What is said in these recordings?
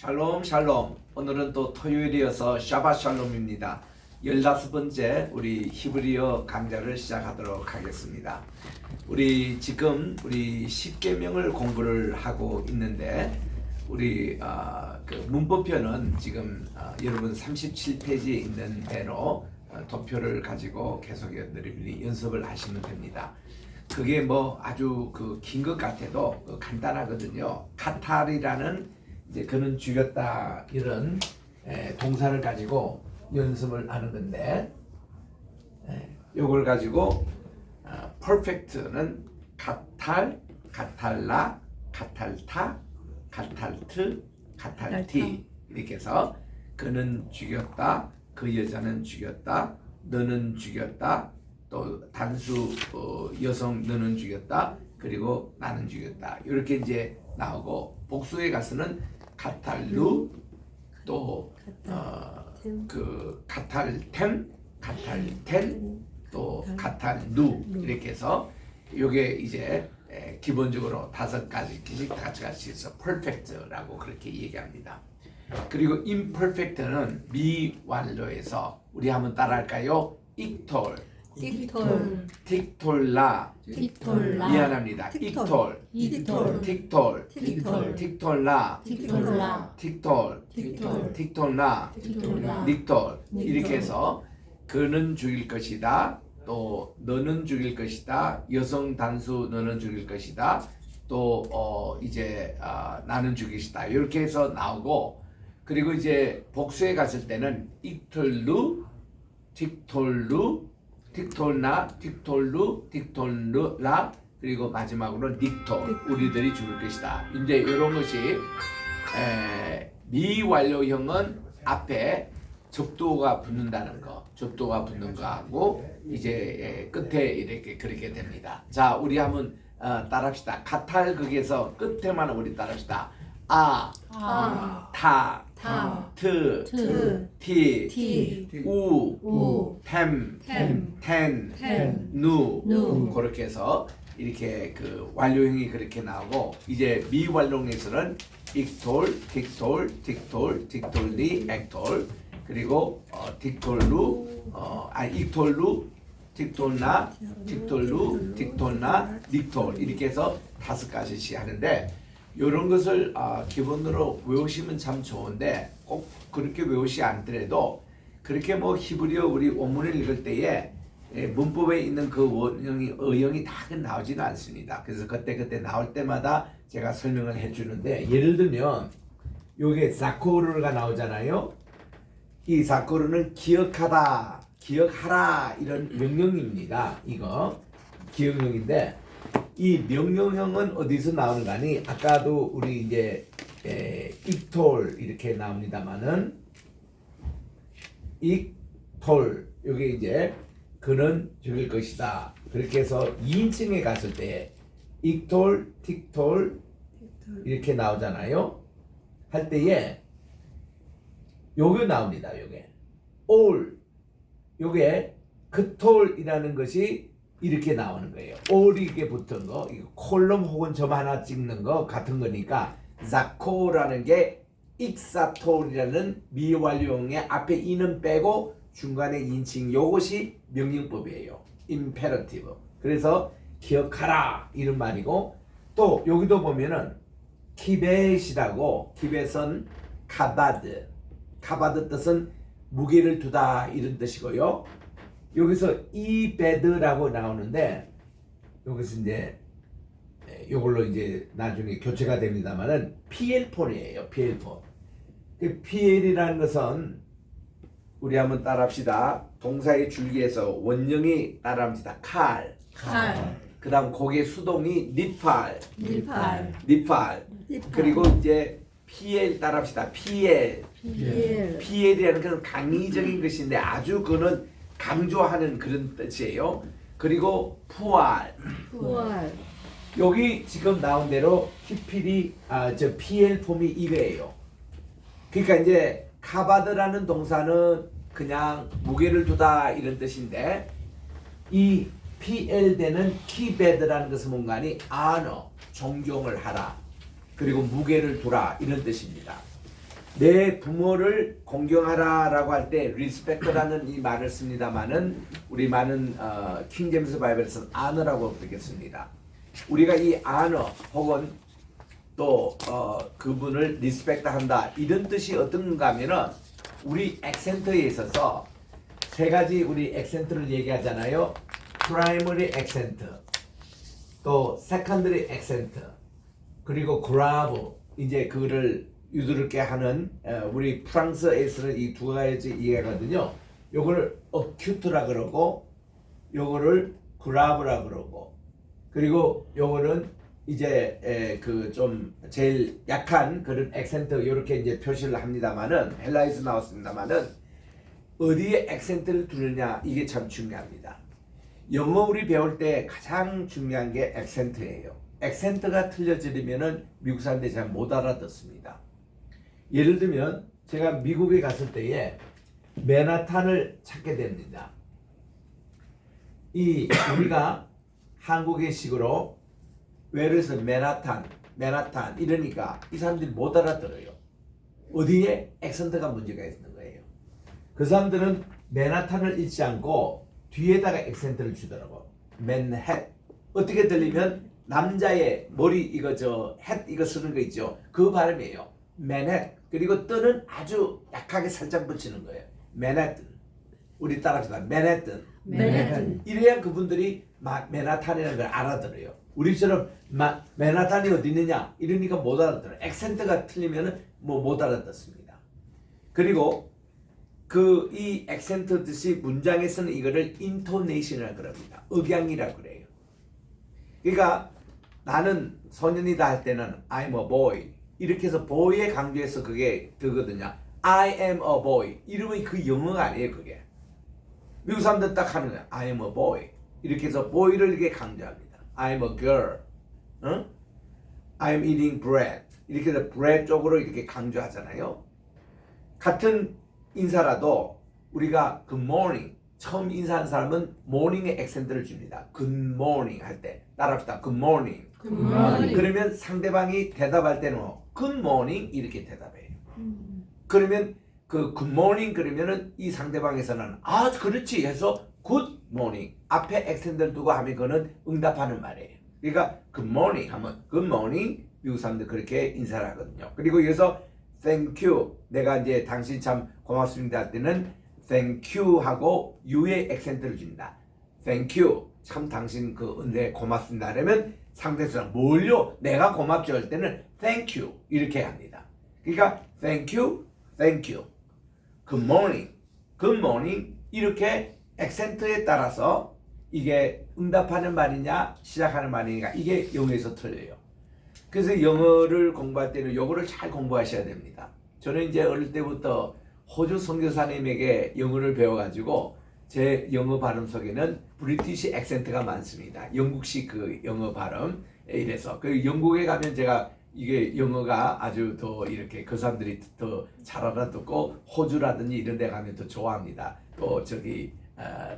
샬롬 샬롬. 오늘은 또 토요일이어서 샤바 샬롬입니다. 15번째 우리 히브리어 강좌를 시작하도록 하겠습니다. 우리 지금 10계명을 공부를 하고 있는데 우리 그 문법편은 지금 여러분 37페이지에 있는 대로 도표를 가지고 계속 여러분들이 연습을 하시면 됩니다. 그게 뭐 아주 긴 것 같아도 간단하거든요. 카탈이라는 이제 그는 죽였다 이런 동사를 가지고 연습을 하는 건데 요걸 가지고 perfect는 카탈, 카탈라, 카탈타, 카탈트, 카탈티 이렇게 해서 그는 죽였다, 그 여자는 죽였다, 너는 죽였다, 또 단수 여성 너는 죽였다, 그리고 나는 죽였다 이렇게 이제 나오고 복수에 가서는 카탈루 또 그 카탈템, 카탈텐 또 카탈누 이렇게 해서 요게 이제 기본적으로 5가지씩 같이 해서 perfect라고 그렇게 얘기합니다. 그리고 imperfect는 미완료에서 우리 한번 따라할까요? 익톨, 틱톨라, 미안합니다. 익톨, 틱톨, 틱톨라, 틱톨, 틱톨라, 닉톨 이렇게 해서 그는 죽일 것이다. 또 너는 죽일 것이다. 여성 단수 너는 죽일 것이다. 또 이제 나는 죽일 것이다. 이렇게 해서 나오고 그리고 이제 복수에 갔을 때는 익톨루, 틱톨루, 틱톨나, 틱톨루, 틱톨라 그리고 마지막으로 닉톨 우리들이 죽을 것이다. 이제 이런 것이 미완료형은 앞에 접두어가 붙는다는 거, 접두어가 붙는 거하고 이제 끝에 이렇게 그렇게 됩니다. 자, 우리 한번 따라합시다. 카탈 거기에서 끝에만 우리 따라합시다. 타, 트, 티, 우, 텐, 누 그렇게 해서 이렇게 그 완료형이 그렇게 나오고 이제 미완료형에서는 익톨, 틱톨, 틱톨, 틱톨리, 액톨 그리고 틱톨루, 익톨루, 틱톨나, 틱톨루, 틱톨나, 닉톨 이렇게 해서 5가지씩 하는데 이런 것을 기본으로 외우시면 참 좋은데 꼭 그렇게 외우시 않더라도 그렇게 뭐 히브리어 우리 원문을 읽을 때에 문법에 있는 그 원형이 어형이 다 나오지는 않습니다. 그래서 그때 나올 때마다 제가 설명을 해주는데 예를 들면 요게 자코르가 나오잖아요. 이 자코르는 기억하다, 기억하라 이런 명령입니다. 이거 기억령인데 이 명령형은 어디서 나오는 거니? 아까도 우리 이제 익톨 이렇게 나옵니다만은 익톨 여기 이제 그는 죽일 것이다. 그렇게 해서 2인칭에 갔을 때 익톨, 틱톨 이렇게 나오잖아요. 할 때에 요게 나옵니다. 요게 all 요게 그톨이라는 것이 이렇게 나오는 거예요. all 이렇게 붙은 거, 이거 콜럼 혹은 점 하나 찍는 거 같은 거니까 자코라는 게 익사톨이라는 미완료형의 앞에 이는 빼고 중간에 인칭 요것이 명령법이에요. imperative. 그래서 기억하라 이런 말이고 또 여기도 보면은 키벳이라고 키벳은 카바드 뜻은 무게를 두다 이런 뜻이고요. 여기서 이베드라고 나오는데 여기서 이제 이걸로 이제 나중에 교체가 됩니다만은 PL폰이에요. PL폰. PL이라는 것은 우리 한번 따라합시다. 동사의 줄기에서 원형이 따라합시다. 칼. 그다음 거기에 수동이 니팔. 그리고 이제 PL 따라합시다. PL이라는 것은 강의적인 것인데 아주 그는 강조하는 그런 뜻이에요. 그리고 푸알. 여기 지금 나온 대로 히필이 PL 폼이 이거예요. 그러니까 이제 카바드라는 동사는 그냥 무게를 두다 이런 뜻인데 이 PL되는 키베드라는 것은 뭔가니 honor, 존경을 하라. 그리고 무게를 두라 이런 뜻입니다. 내 부모를 공경하라라고 할 때 respect라는 이 말을 씁니다만은 우리 많은 킹 제임스 바이블에서는 honor라고 부르겠습니다. 우리가 이 honor 혹은 또 그분을 리스펙트한다 이런 뜻이 어떤가 하면은 우리 액센트에 있어서 세 가지 우리 액센트를 얘기하잖아요. primary accent, 또 secondary accent, 그리고 grave 이제 그거를 유두르게 하는 우리 프랑스에서는 이 두 가지 이해거든요. 요거를 acute라 그러고 요거를 grave라 그러고 그리고 요거는 이제 그 좀 제일 약한 그런 액센트 이렇게 이제 표시를 합니다만은 헬라에서 나왔습니다만은 어디에 액센트를 두느냐 이게 참 중요합니다. 영어 우리 배울 때 가장 중요한 게 액센트예요. 액센트가 틀려지면은 미국 사람들이 잘 못 알아듣습니다. 예를 들면 제가 미국에 갔을 때에 맨하탄을 찾게 됩니다. 이 우리가 한국의 식으로 외래에서 맨하탄 이러니까 이 사람들이 못 알아들어요. 어디에 액센트가 문제가 있는 거예요. 그 사람들은 맨하탄을 읽지 않고 뒤에다가 액센트를 주더라고. 맨햇 어떻게 들리면 남자의 머리 이거 햇 이거 쓰는 거 있죠. 그 발음이에요. 맨햇 그리고 뜨는 아주 약하게 살짝 붙이는 거예요. 맨해튼 우리 따라합시다. 맨해튼 이래야 그분들이 맨하탄이라는 걸 알아들어요. 우리처럼 맨하탄이 어디 있느냐 이러니까 못 알아들어요. 액센트가 틀리면 못 알아듣습니다. 그리고 그 이 액센트 뜻이 문장에서는 이거를 intonation이라고 그럽니다. 억양이라고 그래요. 그러니까 나는 소년이다 할 때는 I'm a boy 이렇게 해서 boy에 강조해서 그게 되거든요. I am a boy 이러면 그 영어가 아니에요. 그게 미국 사람들 딱 하는 거야. I am a boy 이렇게 해서 boy를 이렇게 강조합니다. I am a girl 응? I am eating bread 이렇게 해서 bread 쪽으로 이렇게 강조하잖아요. 같은 인사라도 우리가 good morning 처음 인사한 사람은 morning에 액센트를 줍니다. good morning 할 때 따라합시다. good morning. Good morning. 그러면 상대방이 대답할 때는 good morning 이렇게 대답해요. 그러면 그 good morning 그러면은 이 상대방에서는 아 그렇지 해서 good morning 앞에 액센트를 두고 하면 그거는 응답하는 말이에요. 그러니까 good morning 하면 good morning 미국 사람들 그렇게 인사를 하거든요. 그리고 여기서 thank you 내가 이제 당신 참 고맙습니다 할 때는 thank you 하고 you의 액센트를 줍니다. thank you 참 당신 그 은혜 고맙습니다 하려면 상대에서 뭘요? 내가 고맙죠 할 때는 thank you 이렇게 합니다. 그러니까 thank you good morning 이렇게 액센트에 따라서 이게 응답하는 말이냐 시작하는 말이냐 이게 영어에서 틀려요. 그래서 영어를 공부할 때는 영어를 잘 공부하셔야 됩니다. 저는 이제 어릴 때부터 호주 선교사님에게 영어를 배워가지고 제 영어 발음 속에는 브리티시 액센트가 많습니다. 영국식 그 영어 발음 이래서 그 영국에 가면 제가 이게 영어가 아주 더 이렇게 그 사람들이 더 잘 알아듣고 호주라든지 이런 데 가면 더 좋아합니다. 또 저기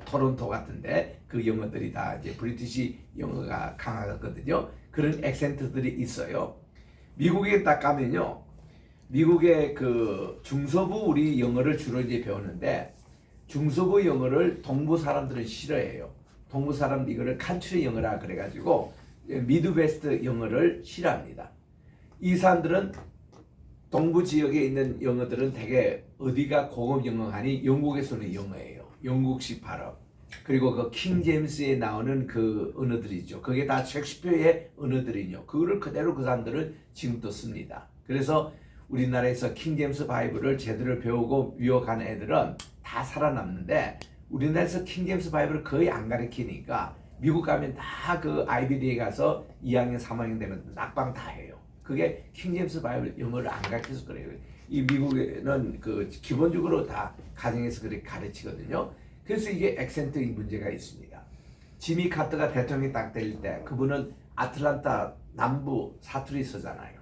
토론토 같은데 그 영어들이 다 이제 브리티시 영어가 강하거든요. 그런 액센트들이 있어요. 미국에 딱 가면요. 미국의 그 중서부 우리 영어를 주로 이제 배우는데 중서부 영어를 동부 사람들은 싫어해요. 동부 사람들 이거를 칸트리 영어라 그래가지고 미드웨스트 영어를 싫어합니다. 이 사람들은 동부 지역에 있는 영어들은 되게 어디가 고급 영어하니 영국에서는 영어예요. 영국식 발음. 그리고 그 킹 제임스에 나오는 그 언어들이죠. 그게 다 셰익스피어의 언어들이죠. 그거를 그대로 그 사람들은 지금도 씁니다. 그래서 우리나라에서 킹 제임스 바이블을 제대로 배우고 유학하는 애들은 다 살아남는데 우리나라에서 킹 제임스 바이블을 거의 안 가르치니까 미국 가면 다 그 아이비리에 가서 2학년 3학년 되면 낙방 다 해요. 그게 킹 제임스 바이블 영어를 안 가르쳐서 그래요. 이 미국에는 그 기본적으로 다 가정에서 그렇게 가르치거든요. 그래서 이게 액센트의 문제가 있습니다. 지미 카터가 대통령이 딱 될 때 그분은 아틀란타 남부 사투리 쓰잖아요.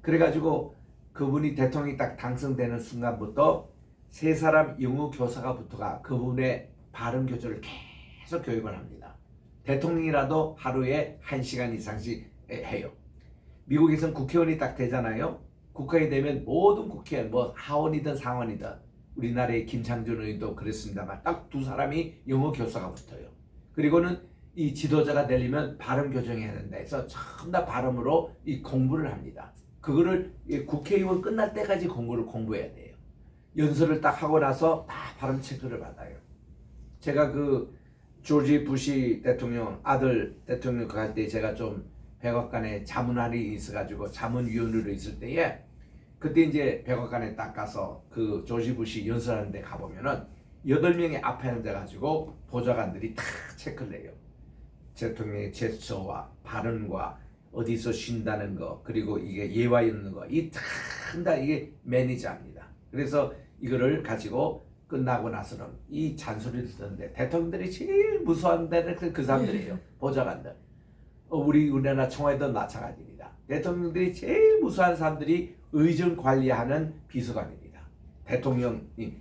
그래가지고 그분이 대통령이 딱 당선되는 순간부터 세 사람 영어 교사가 붙어가 그분의 발음 교조를 계속 교육을 합니다. 대통령이라도 하루에 1시간 이상씩 해요. 미국에서는 국회의원이 딱 되잖아요. 국회에 되면 모든 국회의원 뭐 하원이든 상원이든 우리나라의 김창준 의원도 그랬습니다만 딱 두 사람이 영어 교사가 붙어요. 그리고는 이 지도자가 되려면 발음 교정해야 된다 해서 전부 다 발음으로 이 공부를 합니다. 그거를 국회의원 끝날 때까지 공부해야 돼요. 연설을 딱 하고 나서 다 발음 체크를 받아요. 제가 그 조지 부시 대통령 아들 대통령 갈 때 제가 좀 백악관에 자문안이 있어가지고 자문위원으로 있을 때에 그때 이제 백악관에 딱 가서 그 조지 부시 연설하는 데 가보면은 8명이 앞에 앉아가지고 보좌관들이 다 체크를 해요. 대통령의 제스처와 발언과 어디서 쉰다는 거 그리고 이게 예와 있는 거 이 다 이게 매니저입니다. 그래서 이거를 가지고 끝나고 나서는 이 잔소리를 듣는데 대통령들이 제일 무서워하는 데는 그 사람들이에요. 보좌관들. 우리나라 청와대도 마찬가지입니다. 대통령들이 제일 무서워하는 사람들이 의전 관리하는 비서관입니다. 대통령이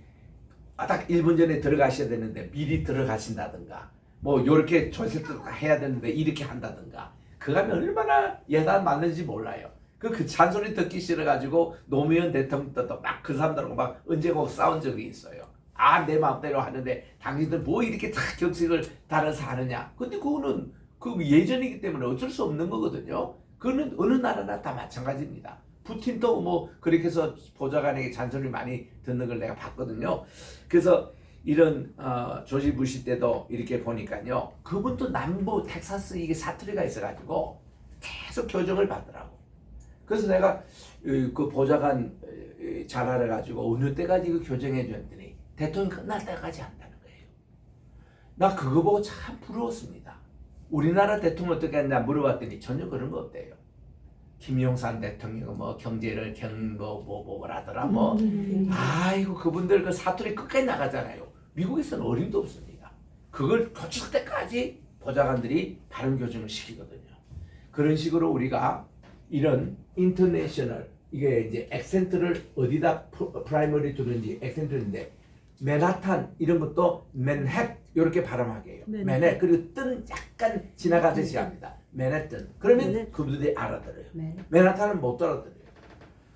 딱 1분 전에 들어가셔야 되는데 미리 들어가신다든가 뭐 요렇게 조세도 해야 되는데 이렇게 한다든가 그거 하면 얼마나 예단 맞는지 몰라요. 그 잔소리 듣기 싫어가지고 노무현 대통령도 막 그 사람들하고 막 언제고 싸운 적이 있어요. 아, 내 마음대로 하는데 당신들 뭐 이렇게 다 격식을 따라서 하느냐. 근데 그거는 그 예전이기 때문에 어쩔 수 없는 거거든요. 그거는 어느 나라나 다 마찬가지입니다. 푸틴도 뭐 그렇게 해서 보좌관에게 잔소리 많이 듣는 걸 내가 봤거든요. 그래서 이런 조지 부시 때도 이렇게 보니까요. 그분도 남부 텍사스 이게 사투리가 있어가지고 계속 교정을 받더라고. 그래서 내가 그 보좌관 잘 알아가지고 어느 때까지 그 교정해 줬더니 대통령 끝날 때까지 한다는 거예요. 나 그거 보고 참 부러웠습니다. 우리나라 대통령 어떻게 했나 물어봤더니 전혀 그런 거 없대요. 김영삼 대통령 뭐 경제를 뭐라더라 뭐 아이고 그분들 그 사투리 끝까지 나가잖아요. 미국에서는 어림도 없습니다. 그걸 고칠 때까지 보좌관들이 발음 교정을 시키거든요. 그런 식으로 우리가 이런 인터내셔널 이게 이제 액센트를 어디다 프라이머리 두는지 액센트인데 맨하탄 이런 것도 맨햇 이렇게 발음하게 해요. 맨햇 그리고 뜬 약간 지나가듯이 합니다. 맨해튼 그러면 그분들이 알아들어요. 맨하탄은 못 알아들어요.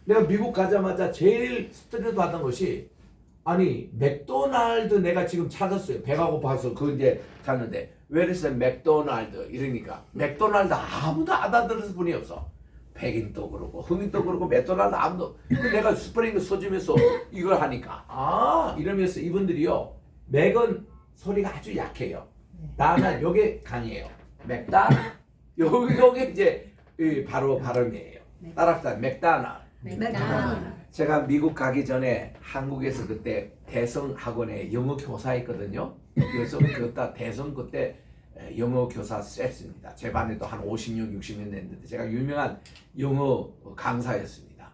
내가 미국 가자마자 제일 스트레스 받은 것이 아니 맥도날드 내가 지금 찾았어요. 배가 고파서 그 이제 찾는데 Where is 맥도날드 이러니까 맥도날드 아무도 알아들을 분이 없어. 백인도 그렇고 흑인도 그렇고 맥도날드 아무도. 내가 스프링 써주면서 이걸 하니까 아 이러면서 이분들이요 맥은 소리가 아주 약해요. 다만 요게 강해요. 맥다나 요게 이제 바로 발음이에요. 따라합시다. 맥다나. 제가 미국 가기 전에 한국에서 그때 대성 학원에 영어 교사했거든요. 그래서 그때 대성 그때 영어 교사 셌습니다. 제 반에도 한 50명, 60명 됐는데 제가 유명한 영어 강사였습니다.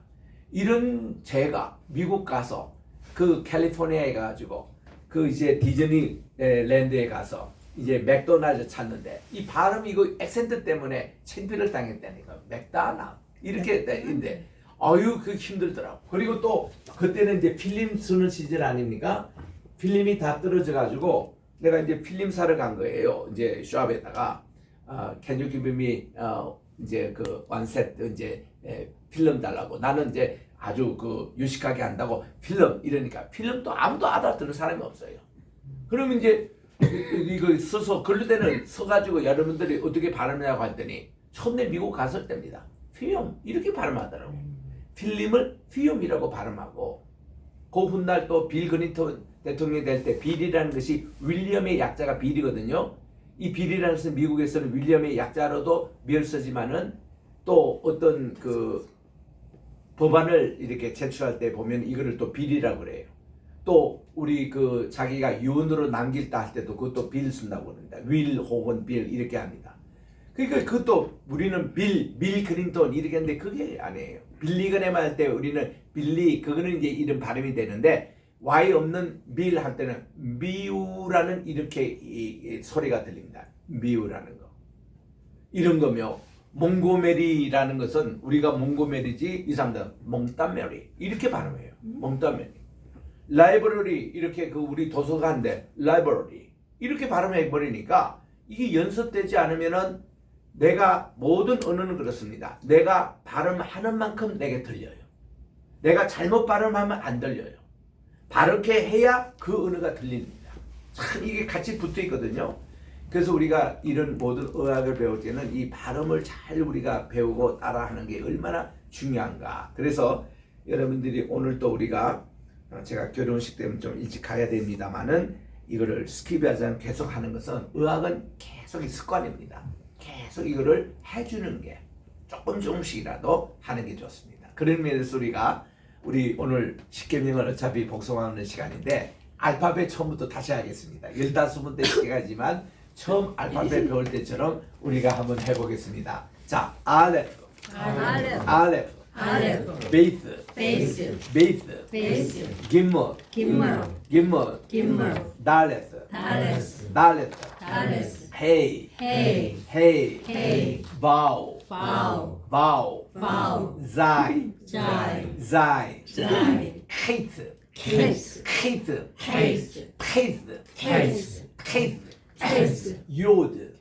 이런 제가 미국 가서 그 캘리포니아에 가가지고 그 이제 디즈니랜드에 가서 이제 맥도날드 찾는데 이 발음 이거 액센트 때문에 창피를 당했다니까. 맥다나 이렇게 했는데 아유 그 힘들더라고. 그리고 또 그때는 이제 필름 쓰는 시절 아닙니까? 필름이 다 떨어져 가지고 내가 이제 필름 사러 간 거예요. 이제 샵에다가 Can you give me 이제 그 원셋 이제 필름 달라고. 나는 이제 아주 그 유식하게 한다고 필름 이러니까 필름도 아무도 알아들은 사람이 없어요. 그러면 이제 이거 써서 그럴 때는 써가지고 여러분들이 어떻게 발음하냐고 했더니 처음에 미국 갔을 때입니다. 필름 이렇게 발음하더라고. 필름을 필름이라고 발음하고 그 훗날 또 빌 클린턴 대통령이 될 때 빌이라는 것이 윌리엄의 약자가 빌이거든요. 이 빌이라는 것은 미국에서는 윌리엄의 약자로도 멸서지만은 또 어떤 그 법안을 이렇게 제출할 때 보면 이거를 또 빌이라고 그래요. 또 우리 그 자기가 유언으로 남길다 할 때도 그것도 빌 쓴다고 합니다. 윌 혹은 빌 이렇게 합니다. 그러니까 그것도 우리는 빌 클린턴 이렇게 했는데 그게 아니에요. 빌리그램 할 때 우리는 빌리 그거는 이제 이름 발음이 되는데 Y 없는 빌 할 때는 미우라는 이렇게 이 소리가 들립니다. 미우라는 거. 이런 거며 몽고메리라는 것은 우리가 몽고메리지 이 사람들은 몽따메리 이렇게 발음해요. 몽따메리. 라이브러리 이렇게 그 우리 도서관인데 라이브러리 이렇게 발음해 버리니까 이게 연습되지 않으면은 내가 모든 언어는 그렇습니다. 내가 발음하는 만큼 내게 들려요. 내가 잘못 발음하면 안 들려요. 바르게 해야 그 언어가 들립니다. 참 이게 같이 붙어 있거든요. 그래서 우리가 이런 모든 의학을 배울 때는 이 발음을 잘 우리가 배우고 따라하는 게 얼마나 중요한가. 그래서 여러분들이 오늘 또 우리가 제가 결혼식 때문에 좀 일찍 가야 됩니다만은 이거를 스킵하지 않고 계속 하는 것은 의학은 계속 습관입니다. 계속 이거를 해주는 게 조금씩이라도 하는 게 좋습니다. 그런 면에서 우리 오늘 10계명을 어차피 복습하는 시간인데 알파벳 처음부터 다시 하겠습니다. 15번째 시간이지만 처음 알파벳 배울 때처럼 우리가 한번 해보겠습니다. 자, 알레프, 베이스, 김몰, 달레스, 헤이, 바우, 자이, 케이트, 요드,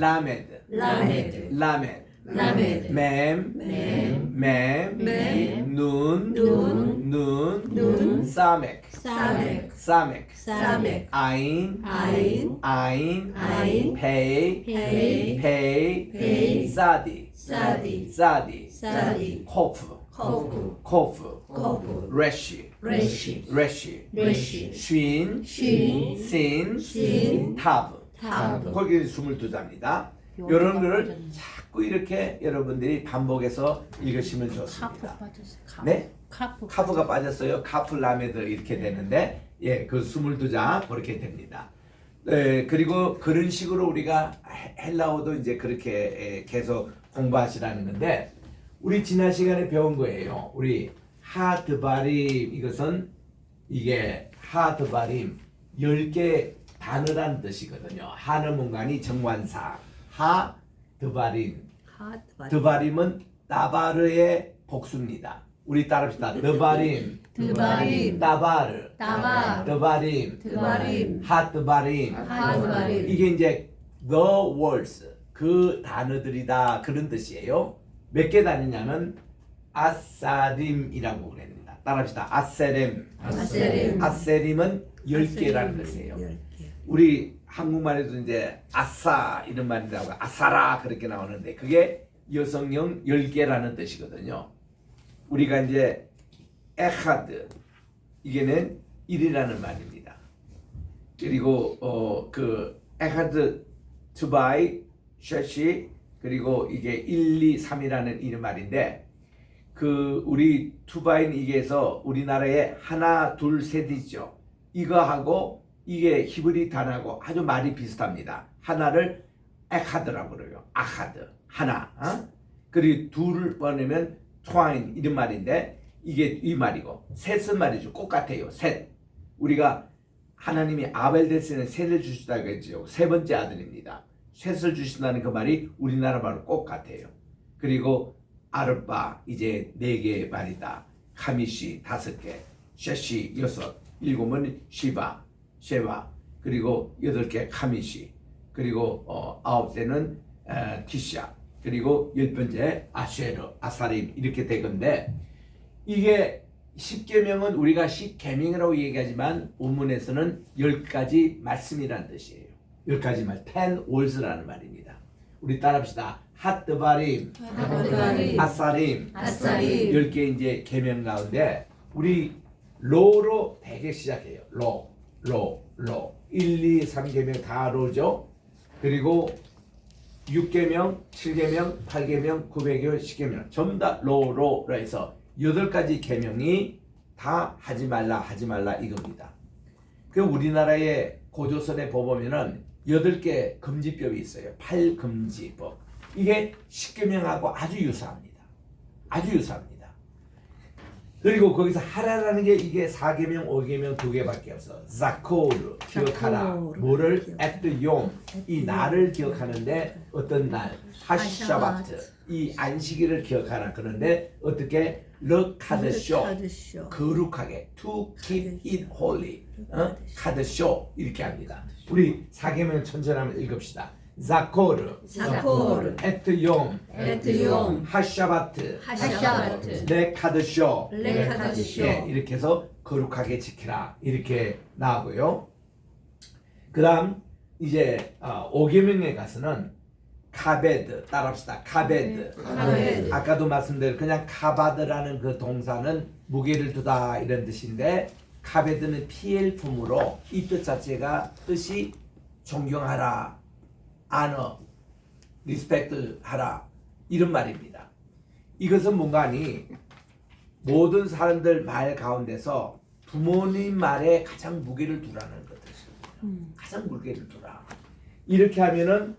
라메드, 맴, 눈, 사맥, 아인, 페이, 사디, 코프, 레시, 쉰, 신, 타브. 거기 22자입니다. 이런 거를 자꾸 이렇게 여러분들이 반복해서 읽으시면 좋습니다. 네? 카프가 빠졌어요. 카프 라메드 이렇게 되는데 그 22자 그렇게 됩니다. 그리고 그런 식으로 우리가 헬라어도 이제 그렇게 계속 공부하시라는 건데 우리 지난 시간에 배운 거예요. 우리 하드바림 이것은 이게 하드바림 10개 단어라는 뜻이거든요. 하는 문간이 정관사 드바림. 드바림은 따바르의 복수입니다. 우리 따라합시다. 드바림, 따바르, 드바림, 하드바림. 이게 이제 the words 그 단어들이다 그런 뜻이에요. 몇 개 단어냐면 아사림이라고 그럽니다. 따라합시다. 아세림은 10개라는 뜻이에요. 우리 한국말에도 이제 아싸 이런 말이 나오고 아사라 그렇게 나오는데 그게 여성형 10개라는 뜻이거든요. 우리가 이제 에하드 이게는 1이라는 말입니다. 그리고 그 에하드 투바이 셔시 그리고 이게 1, 2, 3이라는 이런 말인데 그 우리 투바인 이게서 우리나라에 하나, 둘, 셋이죠. 이거하고 이게 히브리 단어하고 아주 말이 비슷합니다. 하나를 에카드라고 그래요. 아카드 하나. 그리고 둘을 보내면 트와인 이런 말인데 이게 이 말이고 셋은 말이죠. 똑같아요. 셋. 우리가 하나님이 아벨 데스는 셋을 주시다고 했죠. 세 번째 아들입니다. 셋을 주신다는 그 말이 우리나라 말로 똑같아요. 그리고 아르바 이제 4개의 말이다. 카미시 5개, 셰시 6, 7은 쉐바 그리고 8개 카미시 그리고 9대는 티샤 그리고 10번째 아쉐르 아사림 이렇게 되건데 이게 10계명은 우리가 10계명이라고 얘기하지만 본문에서는 10가지 말씀이라는 뜻이에요. 10가지 말 10 words라는 말입니다. 우리 따라합시다. 핫드바림 아사림 10개 이제 계명 가운데 우리 로로 대개 시작해요. 로 1, 2, 3계명 다 로죠. 그리고 6계명, 7계명, 8계명, 9계명, 10계명 전부 다 로로 해서 8가지 계명이 다 하지 말라 이겁니다. 그 우리나라의 고조선에 보면은 8개 금지법이 있어요. 8금지법. 이게 10계명하고 아주 유사합니다. 그리고 거기서 하라라는 게 이게 4계명, 5계명 2개밖에 없어. 자코르 기억하라. 뭐를 에트용 이 날을 기억하는데 어떤 날? 하샤바트 이 안식일을 기억하라. 그런데 어떻게 르카드쇼 거룩하게 to keep it holy 카드쇼 이렇게 합니다. 우리 4계명 천천히 한번 읽읍시다. 자코르, 자코르, 에트용, 에트용, 하샤바트, 하샤바트, 레카드쇼. 레카드쇼. 예, 이렇게 해서 거룩하게 지키라 이렇게 나오고요. 그다음 이제 5계명에 가서는 카베드 따라합시다. 카베드. 카베드. 아까도 말씀드린 그냥 카바드라는 그 동사는 무게를 두다 이런 뜻인데 카베드는 PL 품으로 이 뜻 자체가 뜻이 존경하라, honor, respect 하라 이런 말입니다. 이것은 뭔가니 모든 사람들 말 가운데서 부모님 말에 가장 무게를 두라는 것이죠. 가장 무게를 두라. 이렇게 하면은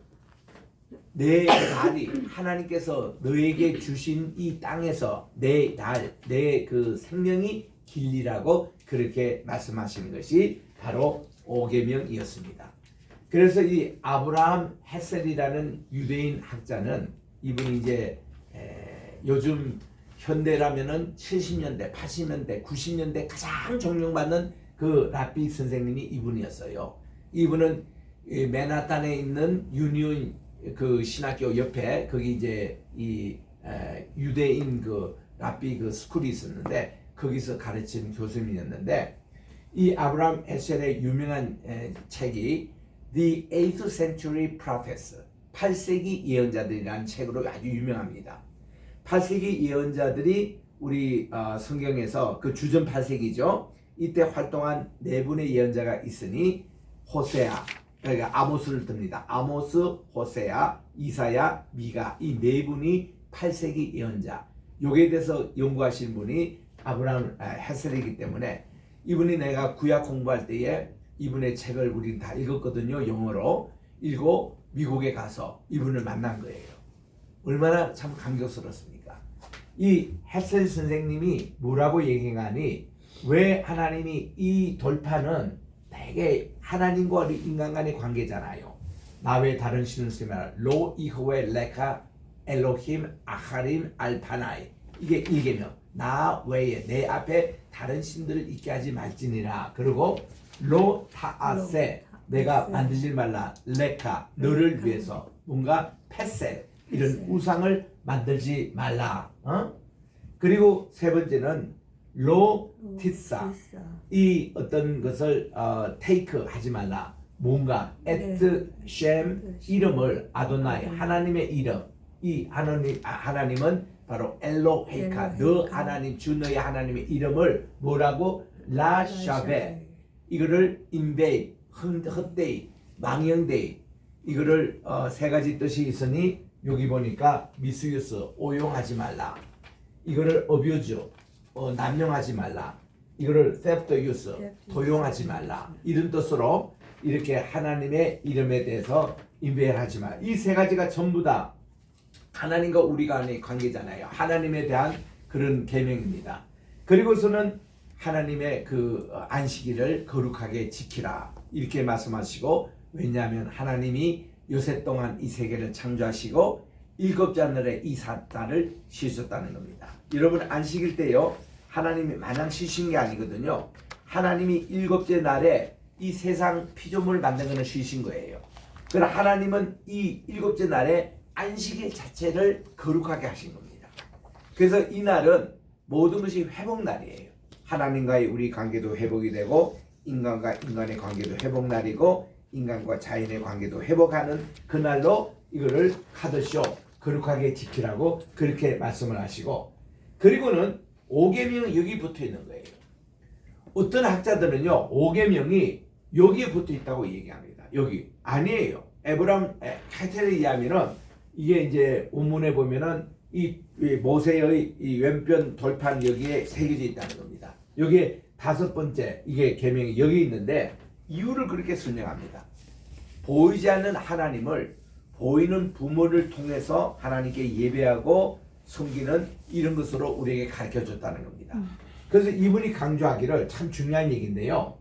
내 날이 하나님께서 너에게 주신 이 땅에서 내 그 생명이 길리라고 그렇게 말씀하시는 것이 바로 5계명이었습니다. 그래서 이 아브라함 헤셀이라는 유대인 학자는 이분이 이제 요즘 현대라면은 70년대, 80년대, 90년대 가장 존경받는 그 랍비 선생님이 이분이었어요. 이분은 맨하탄에 있는 유니온 그 신학교 옆에 거기 이제 이 유대인 그 랍비 그 스쿨이 있었는데 거기서 가르치는 교수님이었는데 이 아브라함 헤셀의 유명한 책이 The 8th Century Prophets 8세기 예언자들이라는 책으로 아주 유명합니다. 8세기 예언자들이 우리 성경에서 그 주전 8세기죠. 이때 활동한 네 분의 예언자가 있으니 호세아, 그러니까 아모스를 듭니다. 아모스, 호세아, 이사야, 미가 이 네 분이 8세기 예언자. 여기에 대해서 연구하신 분이 아브라함 헤셀이기 때문에 이분이 내가 구약 공부할 때에 이분의 책을 우리는 다 읽었거든요. 영어로 읽고 미국에 가서 이분을 만난 거예요. 얼마나 참 감격스럽습니까? 이 헤셀 선생님이 뭐라고 얘기하니 왜 하나님이 이 돌판은 되게 하나님과 인간 간의 관계잖아요. 나 외에 다른 신을 쓰면 로 이호웨 레카 엘로힘 아하림 알파나이 이게 1계명 나 외에 내 앞에 다른 신들을 있게 하지 말지니라. 그리고 로 타아세 내가 만들지 말라 레카 너를 위해서 뭔가 페세 이런 우상을 만들지 말라. 그리고 세 번째는 로 티사 이 어떤 것을 테이크 하지 말라. 뭔가 에트 셴 이름을 아도나이 하나님의 이름 이 하나님은 바로 엘로헤이카 너 하나님 주 너의 하나님의 이름을 뭐라고 라샤베 이거를 인베이 헛되이 망령되이 이거를 세 가지 뜻이 있으니 여기 보니까 미스유스 오용하지 말라. 이거를 어뷰즈 남용하지 말라. 이거를 theft use 도용하지 말라. 이런 뜻으로 이렇게 하나님의 이름에 대해서 인베하지 말라. 이 세 가지가 전부 다 하나님과 우리 간의 관계잖아요. 하나님에 대한 그런 계명입니다. 그리고서는 하나님의 그 안식일을 거룩하게 지키라 이렇게 말씀하시고 왜냐하면 하나님이 요새 동안 이 세계를 창조하시고 일곱째 날에 이 사자를 쉬셨다는 겁니다. 여러분 안식일 때요 하나님이 마냥 쉬신 게 아니거든요. 하나님이 일곱째 날에 이 세상 피조물 만든 거는 쉬신 거예요. 그러나 하나님은 이 일곱째 날에 안식일 자체를 거룩하게 하신 겁니다. 그래서 이 날은 모든 것이 회복날이에요. 하나님과의 우리 관계도 회복이 되고 인간과 인간의 관계도 회복날이고 인간과 자연의 관계도 회복하는 그날로 이거를 카드쇼 거룩하게 지키라고 그렇게 말씀을 하시고 그리고는 5계명은 여기 붙어 있는 거예요. 어떤 학자들은요 5계명이 여기에 붙어 있다고 얘기합니다. 여기 아니에요. 에브람 카텔에 의하면은 이게 이제 원문에 보면은 이 모세의 이 왼편 돌판 여기에 새겨져 있다는 겁니다. 여기에 다섯 번째 이게 계명이 여기 있는데 이유를 그렇게 설명합니다. 보이지 않는 하나님을 보이는 부모를 통해서 하나님께 예배하고 섬기는 이런 것으로 우리에게 가르쳐 줬다는 겁니다. 그래서 이분이 강조하기를 참 중요한 얘기인데요.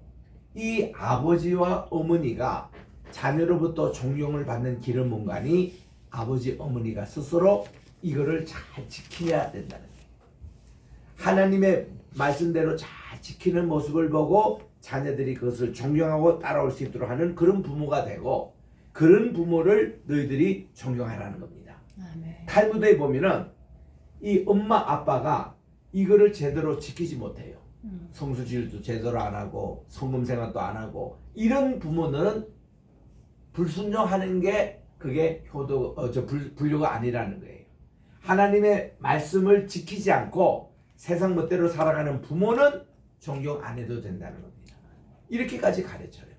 이 아버지와 어머니가 자녀로부터 존경을 받는 길은 뭔가니 아버지 어머니가 스스로 이거를 잘 지켜야 된다는 거예요. 하나님의 말씀대로 잘 지키는 모습을 보고 자녀들이 그것을 존경하고 따라올 수 있도록 하는 그런 부모가 되고 그런 부모를 너희들이 존경하라는 겁니다. 아멘. 탈무드에 보면은 이 엄마 아빠가 이거를 제대로 지키지 못해요. 성수질도 제대로 안 하고 성금 생활도 안 하고 이런 부모는 불순종하는 게 그게 불교가 아니라는 거예요. 하나님의 말씀을 지키지 않고 세상 멋대로 살아가는 부모는 존경 안 해도 된다는 겁니다. 이렇게까지 가르쳐요.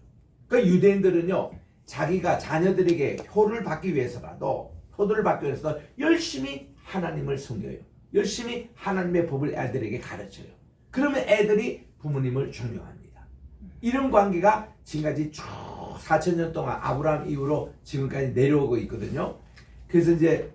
그러니까 유대인들은요, 자기가 자녀들에게 효를 받기 위해서라도 효도를 받기 위해서 열심히 하나님을 섬겨요. 열심히 하나님의 법을 애들에게 가르쳐요. 그러면 애들이 부모님을 존경합니다. 이런 관계가 지금까지 쭉 4,000년 동안 아브라함 이후로 지금까지 내려오고 있거든요. 그래서 이제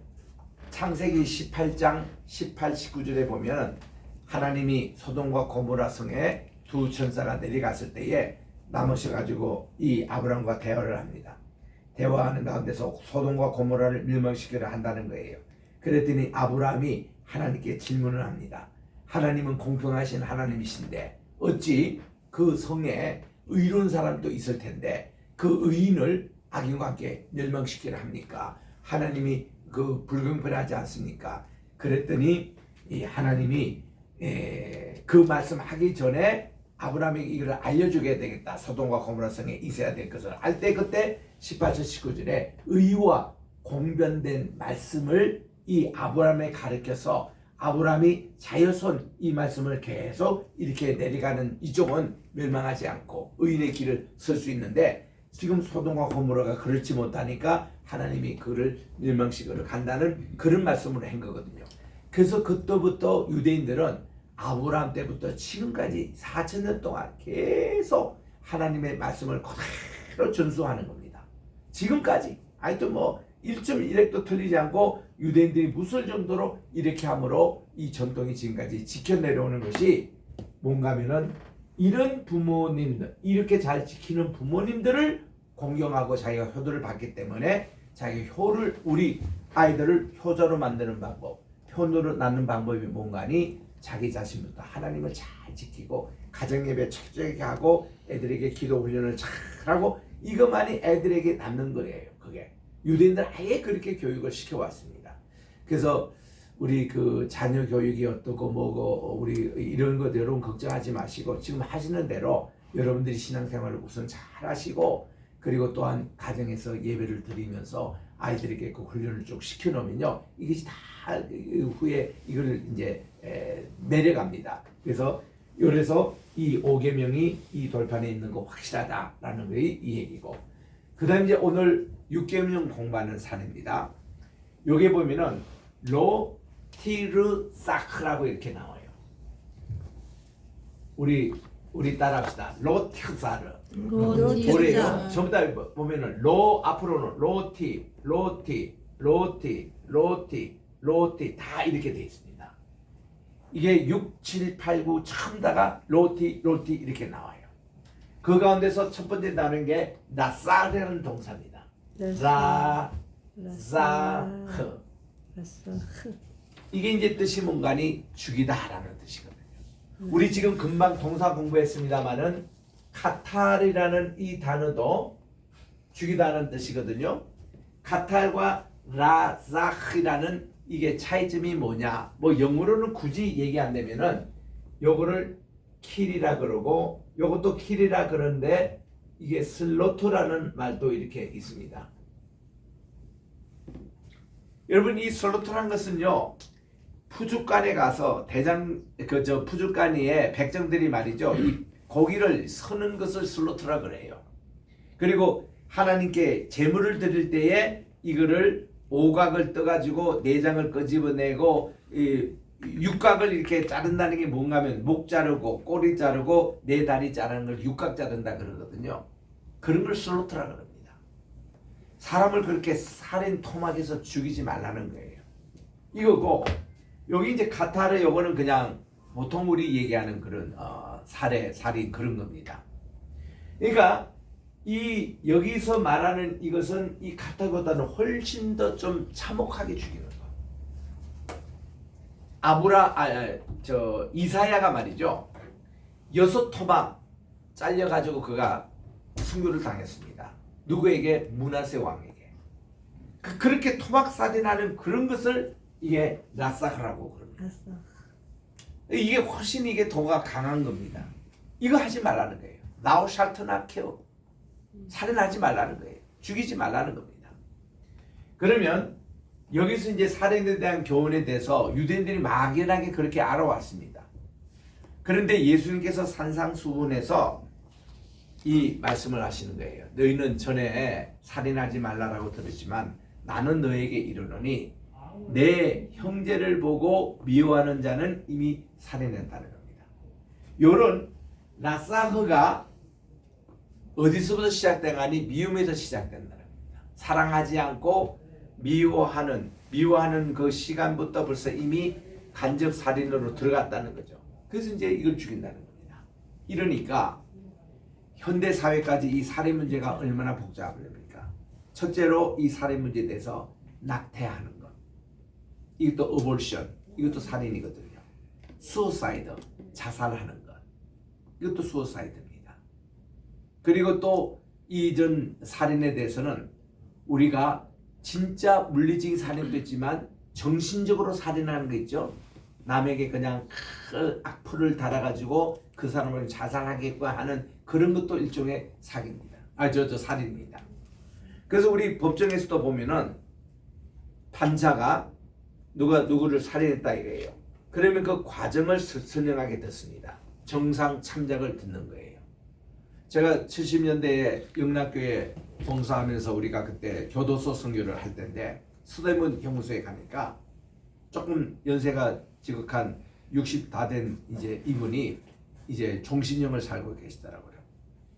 창세기 18장 18, 19절에 보면 하나님이 소돔과 고모라 성에 두 천사가 내려갔을 때에 남으셔가지고 이 아브라함과 대화를 합니다. 대화하는 가운데서 소돔과 고모라를 멸망시키려 한다는 거예요. 그랬더니 아브라함이 하나님께 질문을 합니다. 하나님은 공평하신 하나님이신데 어찌 그 성에 의로운 사람도 있을 텐데 그 의인을 악인과 함께 멸망시키려 합니까? 하나님이 그 불공평하지 않습니까? 그랬더니 이 하나님이 그 말씀하기 전에 아브라함에게 이걸 알려주게 되겠다. 소돔과 고모라 성에 있어야 될 것을 알 때 그때 18절 19절에 의와 공변된 말씀을 이 아브라함에 가르쳐서 아브라함이 자여손 이 말씀을 계속 이렇게 내려가는 이쪽은 멸망하지 않고 의인의 길을 설 수 있는데 지금 소돔과 고모라가 그렇지 못하니까 하나님이 그를 멸망시키러 간다는 그런 말씀을 한 거거든요. 그래서 그때부터 유대인들은 아브라함 때부터 지금까지 4,000년 동안 계속 하나님의 말씀을 그대로 전수하는 겁니다. 지금까지 하여튼 뭐 1.1핵도 틀리지 않고 유대인들이 무술 정도로 이렇게 함으로 이 전통이 지금까지 지켜 내려오는 것이 뭔가 하면은 이런 부모님들, 이렇게 잘 지키는 부모님들을 공경하고 자기가 효도를 받기 때문에 자기 효를, 우리 아이들을 효자로 만드는 방법, 효도를 낳는 방법이 뭔가니 자기 자신부터 하나님을 잘 지키고 가정예배 철저하게 하고 애들에게 기도 훈련을 잘 하고 이것만이 애들에게 남는 거예요. 그게 유대인들 아예 그렇게 교육을 시켜왔습니다. 그래서 우리 그 자녀 교육이 어떻고 뭐고 우리 이런 것 여러분 걱정하지 마시고 지금 하시는 대로 여러분들이 신앙생활을 우선 잘 하시고 그리고 또한 가정에서 예배를 드리면서 아이들에게 그 훈련을 좀 시켜놓으면요 이것이 다 후에 이걸 이제 내려갑니다. 그래서 이 5계명이 이 돌판에 있는 거 확실하다라는 게 이 얘기고 그 다음 이제 오늘 6계명 공부하는 사례입니다. 여기 보면은 로티르사크라고 이렇게 나와요. 우리 따라합시다. 로티르사르. 오래요. 전부 다 보면은 로 앞으로는 로티 다 이렇게 돼 있습니다. 이게 6, 7, 8, 9 처음 다가 로티 이렇게 나와요. 그 가운데서 첫 번째 나오는 게 라사르라는 동사입니다. 라사흐. 이게 이제 뜻이 뭔가니 죽이다라는 뜻이거든요. 우리 지금 금방 동사 공부했습니다만은 카탈이라는 이 단어도 죽이다는 뜻이거든요. 카탈과 라사흐라는 이게 차이점이 뭐냐? 뭐 영어로는 굳이 얘기 안 되면은 요거를 킬이라 그러고 요것도 킬이라 그러는데 이게 슬로터라는 말도 이렇게 있습니다. 여러분 이 슬로터라는 것은요 푸주간에 가서 푸주간에 백정들이 말이죠 이 고기를 서는 것을 슬로터라 그래요. 그리고 하나님께 제물을 드릴 때에 이거를 오각을 떠가지고 내장을 끄집어내고 이 육각을 이렇게 자른다는 게 뭔가 하면 목 자르고 꼬리 자르고 내 다리 자르는 걸 육각 자른다 그러거든요. 그런 걸 슬로터라 그럽니다. 사람을 그렇게 살인 토막에서 죽이지 말라는 거예요. 이거고 여기 이제 카타르 요거는 그냥 보통 우리 얘기하는 그런 살인 그런 겁니다. 그러니까 이 여기서 말하는 이것은 이 카타르보다는 훨씬 더 좀 참혹하게 죽이는 거. 이사야가 말이죠 6 토막 잘려가지고 그가 순교를 당했습니다. 누구에게? 므낫세 왕에게. 그렇게 토막살인하는 그런 것을 이게 라사흐라고 그럽니다. 이게 훨씬 이게 도가 강한 겁니다. 이거 하지 말라는 거예요. 나우 샬트나 켜. 살인하지 말라는 거예요. 죽이지 말라는 겁니다. 그러면 여기서 이제 살인에 대한 교훈에 대해서 유대인들이 막연하게 그렇게 알아왔습니다. 그런데 예수님께서 산상수훈에서 이 말씀을 하시는 거예요. 너희는 전에 살인하지 말라라고 들었지만 나는 너에게 이르노니 내 형제를 보고 미워하는 자는 이미 살인했다는 겁니다. 요런 라사흐가 어디서부터 시작되가니 미움에서 시작된다는 겁니다. 사랑하지 않고 미워하는 그 시간부터 벌써 이미 간접 살인으로 들어갔다는 거죠. 그래서 이제 이걸 죽인다는 겁니다. 이러니까 현대 사회까지 이 살인 문제가 얼마나 복잡합니까? 첫째로 이 살인 문제에 대해서 낙태하는 것. 이것도 어볼션. 이것도 살인이거든요. 수어사이드. 자살하는 것. 이것도 수어사이드입니다. 그리고 또 이전 살인에 대해서는 우리가 진짜 물리적인 살인도 있지만 정신적으로 살인하는 거 있죠. 남에게 그냥 그 악플을 달아가지고 그 사람을 자살하게끔 하는 그런 것도 일종의 사기입니다. 살인입니다. 그래서 우리 법정에서도 보면은 판사가 누구를 살인했다 이래요. 그러면 그 과정을 설명하게 됐습니다. 정상 참작을 듣는 거예요. 제가 70년대에 영락교회 봉사하면서 우리가 그때 교도소 선교를 할 때인데 서대문 형무소에 가니까 조금 연세가 지극한 60 다 된 이제 이분이 이제 종신형을 살고 계시더라고요.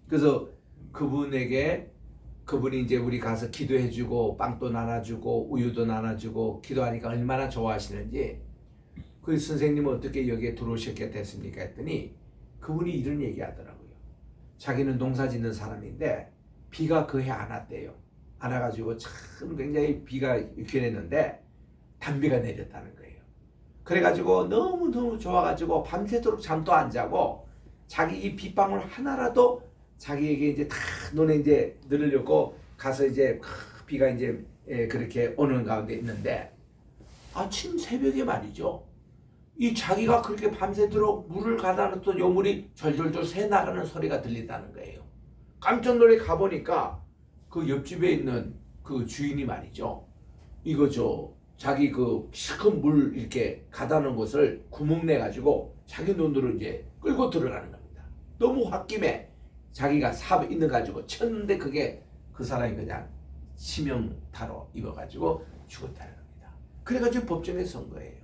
그래서 그분이 이제 우리 가서 기도해주고 빵도 나눠주고 우유도 나눠주고 기도하니까 얼마나 좋아하시는지 그 선생님은 어떻게 여기에 들어오셨게 됐습니까? 했더니 그분이 이런 얘기 하더라고요. 자기는 농사 짓는 사람인데 비가 그 해 안 왔대요. 안 와가지고 참 굉장히 비가 유쾌했는데 단비가 내렸다는 거예요. 그래가지고 너무너무 좋아가지고 밤새도록 잠도 안 자고 자기 이 빗방울 하나라도 자기에게 이제 다 눈에 이제 넣으려고 가서 이제 비가 이제 그렇게 오는 가운데 있는데 아침 새벽에 말이죠. 이 자기가 그렇게 밤새도록 물을 가다 놨던 요 물이 절절절 새 나가는 소리가 들린다는 거예요. 깜짝 놀래 가보니까 그 옆집에 있는 그 주인이 말이죠. 이거 자기 그 실컷 물 이렇게 가다 놓은 것을 구멍 내 가지고 자기 눈으로 이제 끌고 들어가는 겁니다. 너무 홧김에 자기가 삽 있는 가지고 쳤는데 그게 그 사람이 그냥 치명타로 입어가지고 죽었다는 겁니다. 그래가지고 법정에 선 거예요.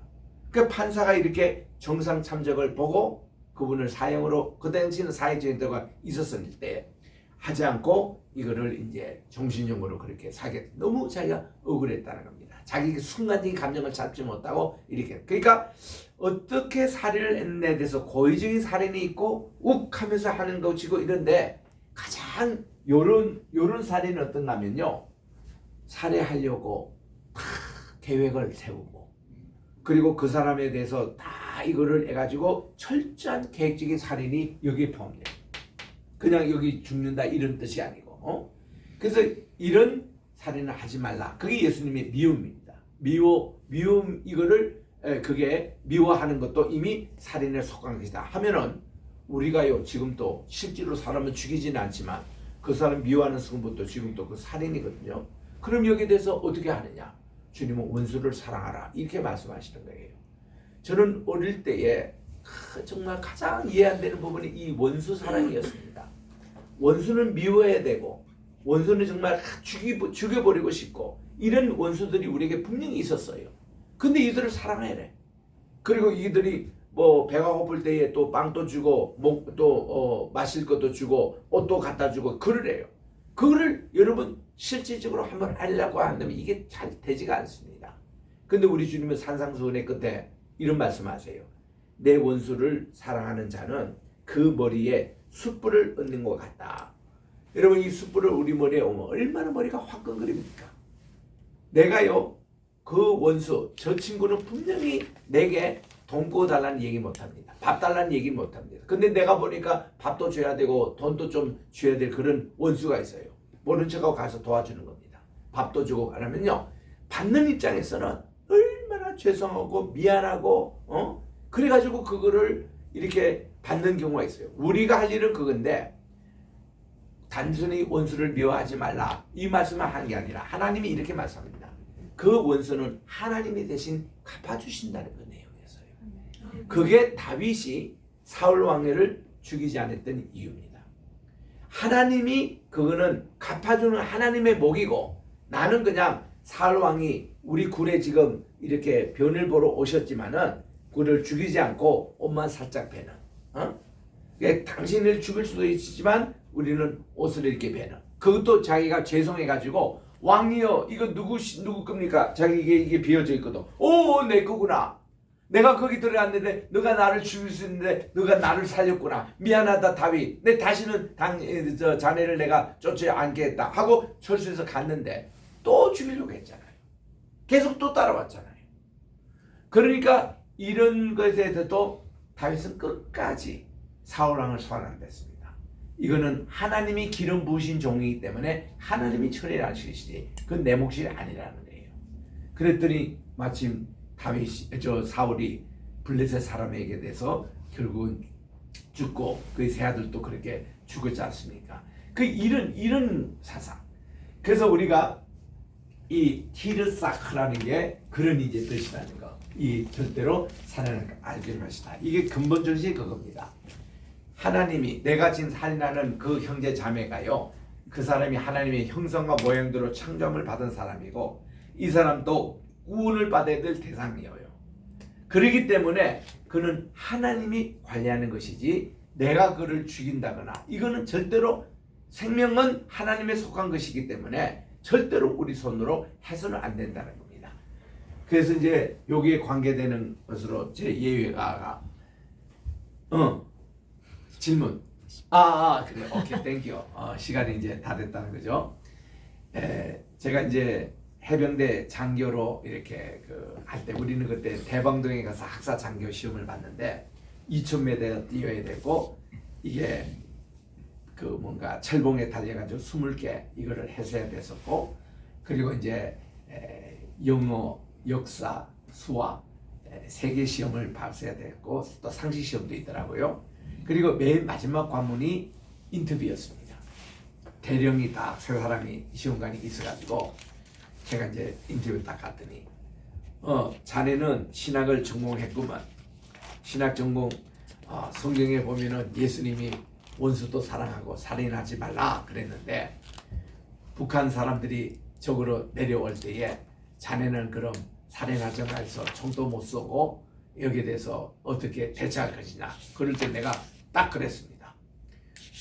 그 판사가 이렇게 정상 참작을 보고 그분을 사형으로 그 당시에는 사회주의자가 있었을 때 하지 않고 이거를 이제 종신형으로 그렇게 사게 너무 자기가 억울했다는 겁니다. 자기 순간적인 감정을 잡지 못하고 이렇게 그러니까 어떻게 살인을 했는데 대해서 고의적인 살인이 있고 욱하면서 하는 것이고 이런데 가장 요런 살인은 어떤가면요 살해하려고 다 계획을 세우고 그리고 그 사람에 대해서 다 이거를 해가지고 철저한 계획적인 살인이 여기에 포함돼요. 그냥 여기 죽는다 이런 뜻이 아니고 그래서 이런 살인을 하지 말라. 그게 예수님의 미움입니다. 미움 이거를 그게 미워하는 것도 이미 살인에 속한 것이다 하면은 우리가요 지금도 실제로 사람을 죽이지는 않지만 그 사람 미워하는 순간부터 지금도 그 살인이거든요. 그럼 여기에 대해서 어떻게 하느냐? 주님은 원수를 사랑하라 이렇게 말씀하시는 거예요. 저는 어릴 때에 정말 가장 이해 안 되는 부분이 이 원수 사랑이었습니다. 원수는 미워해야 되고 원수는 정말 죽여버리고 싶고 이런 원수들이 우리에게 분명히 있었어요. 근데 이들을 사랑해야 돼. 그리고 이들이 뭐 배가 고플 때에 또 빵도 주고 또 마실 것도 주고 옷도 갖다 주고 그러래요. 그거를 여러분 실질적으로 한번 하려고 한다면 이게 잘 되지가 않습니다. 근데 우리 주님은 산상수훈의 끝에 이런 말씀하세요. 내 원수를 사랑하는 자는 그 머리에 숯불을 얹는 것 같다. 여러분 이 숯불을 우리 머리에 오면 얼마나 머리가 화끈거립니까? 내가요 그 원수 저 친구는 분명히 내게 돈 구워달라는 얘기 못합니다. 밥 달라는 얘기 못합니다. 근데 내가 보니까 밥도 줘야 되고 돈도 좀 줘야 될 그런 원수가 있어요. 모른 척하고 가서 도와주는 겁니다. 밥도 주고 하면요, 받는 입장에서는 얼마나 죄송하고 미안하고 그래가지고 그거를 이렇게 받는 경우가 있어요. 우리가 할 일은 그건데 단순히 원수를 미워하지 말라 이 말씀을 한 게 아니라 하나님이 이렇게 말씀합니다. 그 원수는 하나님이 대신 갚아주신다는 그 내용이었어요. 그게 다윗이 사울 왕을 죽이지 않았던 이유입니다. 하나님이 그거는 갚아주는 하나님의 목이고, 나는 그냥 사울 왕이 우리 굴에 지금 이렇게 변을 보러 오셨지만은 그를 죽이지 않고 옷만 살짝 베는, 그러니까 당신을 죽일 수도 있지만 우리는 옷을 이렇게 베는, 그것도 자기가 죄송해가지고 왕이여 이거 누구 겁니까? 자기 이게 비어져 있거든. 오, 내 거구나. 내가 거기 들어갔는데 너가 나를 죽일 수 있는데 너가 나를 살렸구나. 미안하다 다윗. 내 다시는 자네를 내가 쫓지 않겠다 하고 철수해서 갔는데 또 죽이려고 했잖아요. 계속 또 따라왔잖아요. 그러니까 이런 것에 대해서도 다윗은 끝까지 사울 왕을 소환 안 됐습니다. 이거는 하나님이 기름 부으신 종이기 때문에 하나님이 처리를 하시지 그건 내 몫이 아니라는 거예요. 그랬더니 마침 사울이 블레셋 사람에게 대해서 결국은 죽고 그의 세 아들도 그렇게 죽었지 않습니까? 그 이런 사상. 그래서 우리가 이 티르사크라는 게 그런 이제 뜻이라는 거. 이 절대로 살아나는 알기를 하시다. 이게 근본 정신이 그겁니다. 하나님이 내가 지금 살인하는 그 형제 자매가요, 그 사람이 하나님의 형상과 모양대로 창조함을 받은 사람이고 이 사람도 구원을 받아야 될 대상이에요. 그렇기 때문에 그는 하나님이 관리하는 것이지 내가 그를 죽인다거나 이거는 절대로 생명은 하나님에 속한 것이기 때문에 절대로 우리 손으로 해서는 안 된다는 겁니다. 그래서 이제 여기에 관계되는 것으로 제 예외가 질문. 그래. 오케이, 땡큐. 시간이 이제 다 됐다는 거죠. 제가 이제 해병대 장교로 이렇게 할 때 우리는 그때 대방동에 가서 학사 장교 시험을 봤는데 2000m 뛰어야 되고 이게 뭔가 철봉에 달려가지고 20개 이거를 해서야 됐었고, 그리고 이제 영어, 역사, 수학 3개 시험을 봤어야 됐고 또 상시 시험도 있더라고요. 그리고 맨 마지막 관문이 인터뷰였습니다. 대령이 딱 세 사람이 시험관이 있어가지고 제가 이제 인터뷰 딱 갔더니 자네는 신학을 전공했구만. 신학 전공 성경에 보면은 예수님이 원수도 사랑하고 살인하지 말라 그랬는데 북한 사람들이 적으로 내려올 때에 자네는 그럼 살인하지 말서 총도 못 쏘고 여기에 대해서 어떻게 대처할 것이냐. 그럴 때 내가 딱 그랬습니다.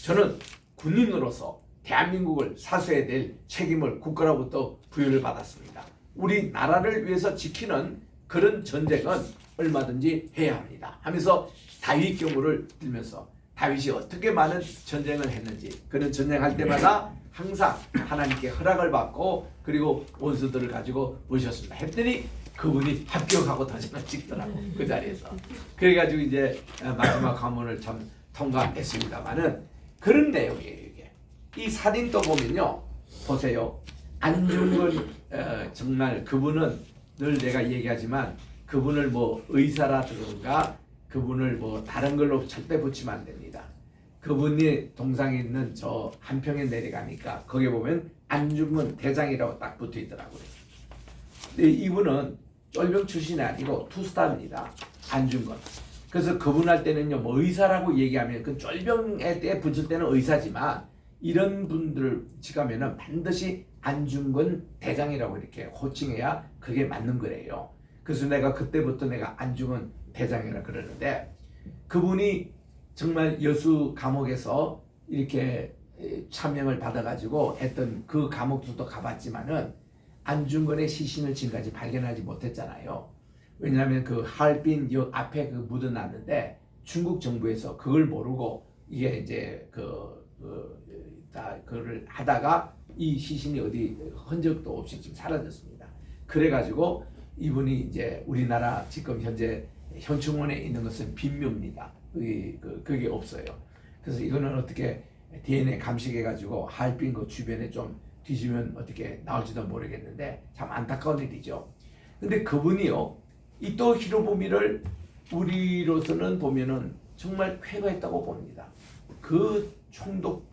저는 군인으로서 대한민국을 사수해야 될 책임을 국가로부터 부여를 받았습니다. 우리 나라를 위해서 지키는 그런 전쟁은 얼마든지 해야 합니다 하면서 다윗 경우를 들면서 다윗이 어떻게 많은 전쟁을 했는지, 그런 전쟁할 때마다 항상 하나님께 허락을 받고 그리고 원수들을 가지고 오셨습니다 했더니 그분이 합격하고 도장을 찍더라고, 그 자리에서. 그래가지고 이제 마지막 관문을 참 통과했습니다만은 그런 내용이에요. 이게 이 살인도 보면요, 보세요. 안중근 정말 그분은 늘 내가 얘기하지만 그분을 뭐 의사라든가 그분을 뭐 다른 걸로 절대 붙이면 안 됩니다. 그분이 동상에 있는 저 한평에 내려가니까 거기에 보면 안중근 대장이라고 딱 붙어 있더라고요. 근데 이분은 쫄병 출신이 아니고 투스타입니다. 안중근. 그래서 그분 할 때는요, 뭐 의사라고 얘기하면 그 쫄병에 때 붙을 때는 의사지만 이런 분들을 지가면은 반드시 안중근 대장이라고 이렇게 호칭해야 그게 맞는 거래요. 그래서 내가 그때부터 내가 안중근 대장이라 그러는데 그분이 정말 여수 감옥에서 이렇게 참명을 받아가지고 했던 그 감옥도 가봤지만은 안중근의 시신을 지금까지 발견하지 못했잖아요. 왜냐하면 그 하얼빈역 앞에 그 묻어놨는데 중국 정부에서 그걸 모르고 이게 이제 그걸 하다가 이 시신이 어디 흔적도 없이 지금 사라졌습니다. 그래가지고 이분이 이제 우리나라 지금 현재 현충원에 있는 것은 빈묘입니다. 그게 없어요. 그래서 이거는 어떻게 DNA 감식해가지고 하얼빈 그 주변에 좀 뒤지면 어떻게 나올지도 모르겠는데 참 안타까운 일이죠. 근데 그분이요, 이 또 히로부미를 우리로서는 보면은 정말 쾌거했다고 봅니다. 그 총독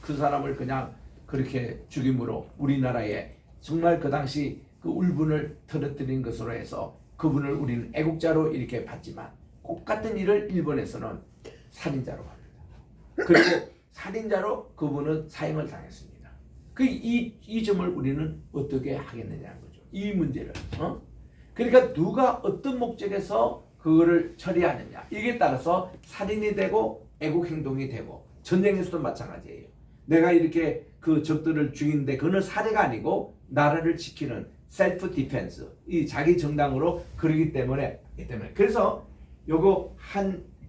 그 사람을 그냥 그렇게 죽임으로 우리나라에 정말 그 당시 그 울분을 터뜨린 것으로 해서 그분을 우리는 애국자로 이렇게 봤지만 똑같은 일을 일본에서는 살인자로 합니다. 그리고 살인자로 그분은 사형을 당했습니다. 이 점을 우리는 어떻게 하겠느냐는 거죠. 이 문제를. 그러니까 누가 어떤 목적에서 그거를 처리하느냐, 이게 따라서 살인이 되고 애국 행동이 되고, 전쟁에서도 마찬가지예요. 내가 이렇게 그 적들을 죽이는데 그거는 살해가 아니고 나라를 지키는 셀프 디펜스, 이 자기 정당으로 그러기 때문에 그래서 요거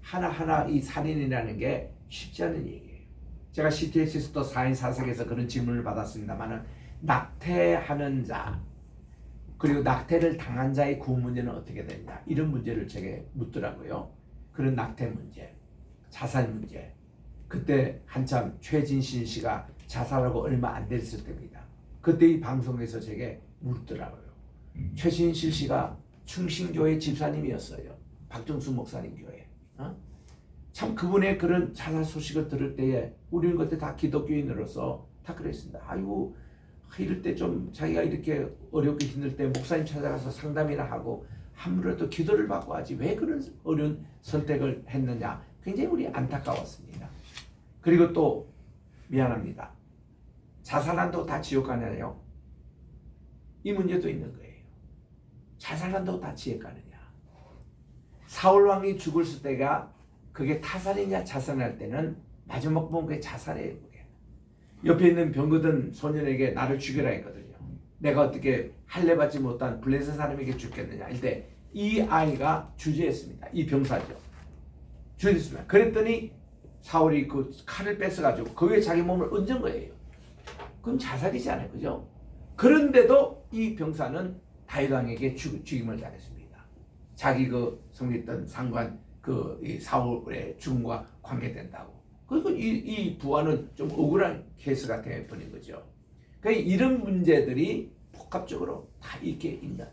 하나하나 이 살인이라는 게 쉽지 않은 얘기예요. 제가 CTS에서도 4인 사색에서 그런 질문을 받았습니다만은, 낙태하는 자 그리고 낙태를 당한 자의 구원 문제는 어떻게 되느냐, 이런 문제를 제게 묻더라고요. 그런 낙태 문제, 자살 문제, 그때 한참 최진실 씨가 자살하고 얼마 안 됐을 때입니다. 그때 이 방송에서 제게 묻더라고요. 최진실 씨가 충신교회 집사님이었어요. 박정수 목사님 교회. 참 그분의 그런 자살 소식을 들을 때에 우리는 그때 다 기독교인으로서 다 그랬습니다. 아이고, 이럴 때 좀 자기가 이렇게 어렵게 힘들 때 목사님 찾아가서 상담이나 하고 아무래도 기도를 받고 하지 왜 그런 어려운 선택을 했느냐, 굉장히 우리 안타까웠습니다. 그리고 또 미안합니다. 자살한다고 다 지옥 가냐요? 이 문제도 있는 거예요. 자살한다고 다 지옥 가느냐? 사울 왕이 죽을 때가 그게 타살이냐 자살할 때는 마지막 보면 그게 자살이에요. 그게. 옆에 있는 병거든 소년에게 나를 죽여라 했거든요. 내가 어떻게 할례 받지 못한 블레셋 사람에게 죽겠느냐 할 때 이 아이가 주저했습니다. 이 병사죠. 주저했습니다. 그랬더니 사울이 그 칼을 뺏어가지고 그 위에 자기 몸을 얹은 거예요. 그럼 자살이잖아요, 그죠? 그런데도 이 병사는 다윗 왕에게 죽임을 당했습니다. 자기 그 섬겼던 상관 그 이 사울의 죽음과 관계된다고. 그리고 이 부하는 좀 억울한 케이스가 되어버린 거죠. 그러니까 이런 문제들이 복합적으로 다 이렇게 있는.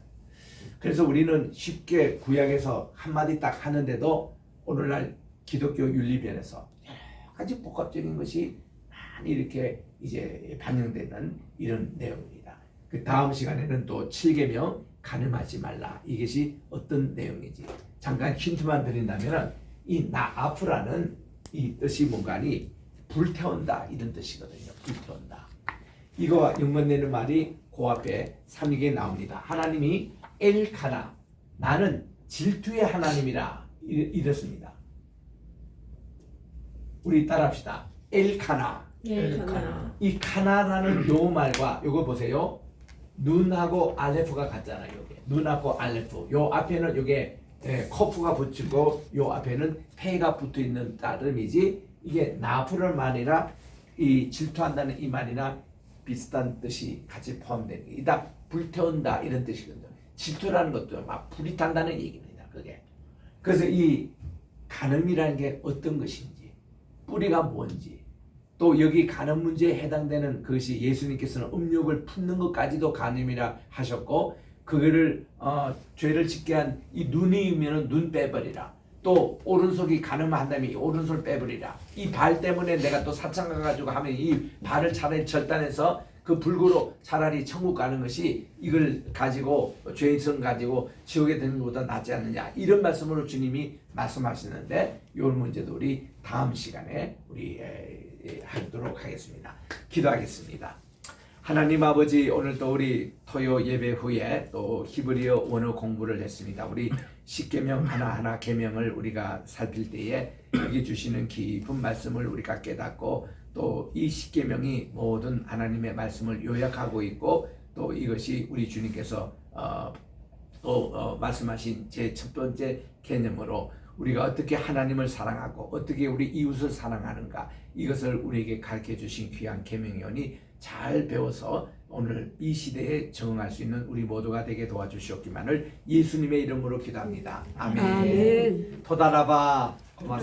그래서 우리는 쉽게 구약에서 한마디 딱 하는데도 오늘날 기독교 윤리변에서 여러 가지 복합적인 것이 많이 이렇게 이제 반영되는 이런 내용입니다. 그 다음 시간에는 또 7계명 간음하지 말라, 이것이 어떤 내용인지 잠깐 힌트만 드린다면, 이 나아프라는 이 뜻이 뭔가니 불태운다 이런 뜻이거든요. 불태운다. 이거와 연관되는 말이 그 앞에 3개 나옵니다. 하나님이 엘카나, 나는 질투의 하나님이라 이랬습니다. 우리 따라합시다. 엘카나. 엘카나. 이 카나라는 요 말과 요거 보세요. 눈하고 알레프가 같잖아요. 요게. 눈하고 알레프. 요 앞에는 요게 커프가 붙이고 요 앞에는 페가 붙어 있는 따름이지, 이게 나프를 말이라 이 질투한다는 이 말이나 비슷한 뜻이 같이 포함되는 게, 이다 불태운다 이런 뜻이거든요. 질투라는 것도 막 불이 탄다는 얘기입니다. 그게. 그래서 이 간음이라는 게 어떤 것인지, 뿌리가 뭔지, 또 여기 간음 문제에 해당되는 것이 예수님께서는 음욕을 품는 것까지도 간음이라 하셨고, 그거를 죄를 짓게 한 이 눈이면 눈 빼버리라. 또 오른손이 간음한다면 이 오른손 빼버리라. 이 발 때문에 내가 또 사창 가가지고 하면 이 발을 차라리 절단해서 그 불구로 차라리 천국 가는 것이 이걸 가지고 죄성 가지고 지옥에 드는 것보다 낫지 않느냐, 이런 말씀으로 주님이 말씀하시는데, 이 문제도 우리 다음 시간에 우리 하도록 하겠습니다. 기도하겠습니다. 하나님 아버지, 오늘 또 우리 토요 예배 후에 또 히브리어 원어 공부를 했습니다. 우리 10계명 하나하나 계명을 우리가 살필 때에 여기 주시는 깊은 말씀을 우리가 깨닫고, 또 이 10계명이 모든 하나님의 말씀을 요약하고 있고, 또 이것이 우리 주님께서 말씀하신 제 첫 번째 개념으로 우리가 어떻게 하나님을 사랑하고 어떻게 우리 이웃을 사랑하는가, 이것을 우리에게 가르쳐 주신 귀한 계명이오니 잘 배워서 오늘 이 시대에 적응할 수 있는 우리 모두가 되게 도와주시옵기만을 예수님의 이름으로 기도합니다. 아멘. 아멘. 토다라바. 고맙습니다.